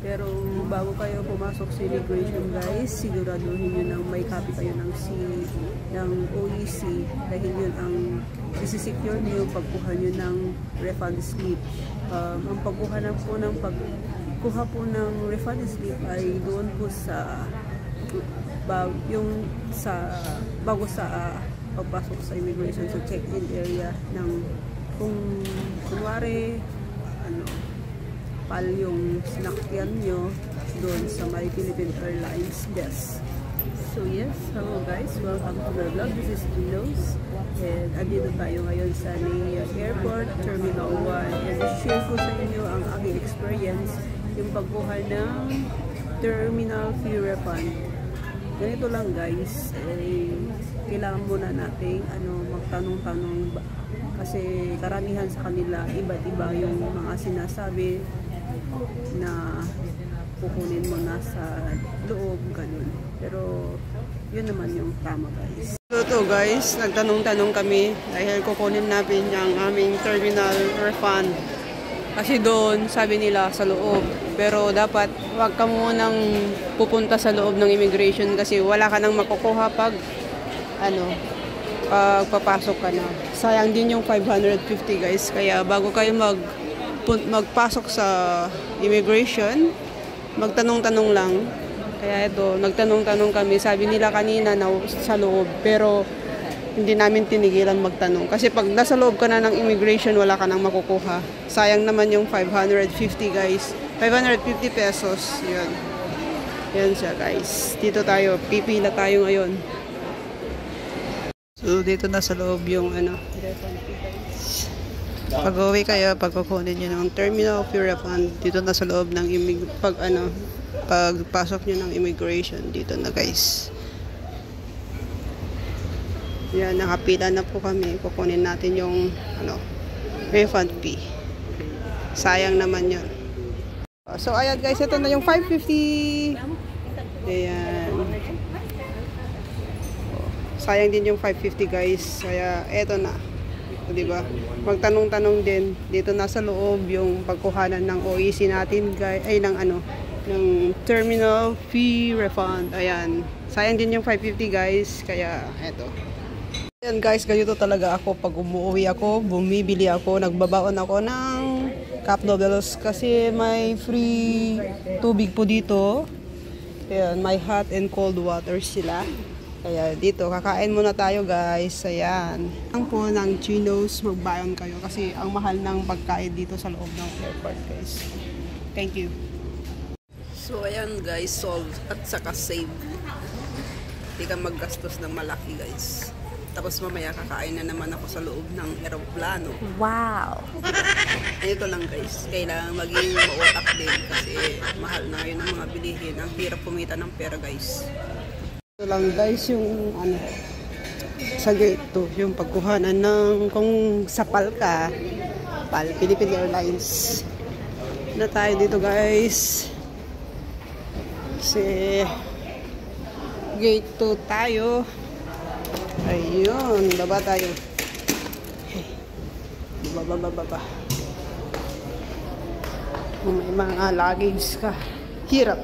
Pero bago kayo pumasok sa immigration guys, siguraduhin nyo nang may copy kayo ng OEC dahil yun ang isisecure nyo pagkuha nyo ng refund slip. Ang pagkuha ng refund slip ay doon po sa bago sa pagpasok sa immigration sa check-in area ng kung kunwari pal yung sinakyan nyo doon sa may Philippine Airlines desk. So yes, hello guys, welcome to my vlog. This is Ginos and andito tayo ngayon sa Naiya Airport Terminal 1 and share ko sa inyo ang aking experience yung pagkuha ng terminal fee refund. Ganito lang guys, kailangan muna nating magtanong-tanong kasi karamihan sa kanila iba't iba yung mga sinasabi na kukunin mo na sa loob, ganun. Pero yun naman yung tama guys. So to guys, nagtanong-tanong kami dahil kukunin natin yung aming terminal refund. Kasi doon, sabi nila sa loob. Pero dapat wag ka munang pupunta sa loob ng immigration kasi wala ka nang makukuha pag papasok ka na. Sayang din yung 550 guys. Kaya bago kayo magpasok sa immigration, magtanong-tanong lang. Kaya ito, nagtanong-tanong kami. Sabi nila kanina na sa loob, pero hindi namin tinigilan magtanong. Kasi pag nasa loob ka na ng immigration, wala ka nang makukuha. Sayang naman yung 550 guys. 550 pesos. Yun. Yan siya guys. Dito tayo. Pipila tayo ngayon. So dito na sa loob yung pag-uwi kayo, pagkukunin nyo ng terminal fee refund, dito na sa loob ng pagpasok nyo ng immigration, dito na guys. Yan, nakapila na po kami. Kukunin natin yung refund fee. Sayang naman yun. So ayan guys, ito na yung 550. Ayan. Sayang din yung 550 guys. Kaya eto na. Diba? Magtanong-tanong din dito na sa loob yung pagkuhanan ng OEC natin guys, ng terminal fee refund. Ayan. Sayang din yung 550 guys. Kaya eto. Ayan guys, ganito talaga ako pag umuwi ako, bumibili ako, nagbabaon ako ng cup noodles kasi may free tubig po dito. Ayan, may hot and cold water sila. Kaya dito, kakain muna tayo guys. Ayan. Ang po ng Ginos, magbayon kayo kasi ang mahal ng pagkain dito sa loob ng airport guys. Thank you. So ayan guys, solve at saka save. Hindi ka maggastos ng malaki guys. Tapos mamaya kakain na naman ako sa loob ng eroplano. Wow! Ito lang guys, kailangan maging mautak din kasi mahal na yun ang mga bilihin. Ang hirap pumita ng pera guys. Ito lang guys yung sa gate to, yung pagkuhanan ng kung sapal ka, Philippine Airlines. Na tayo dito guys. Kasi gate 2 tayo. Ayun, baba tayo. Hey. Baba. Kung may mga luggage ka, hirap.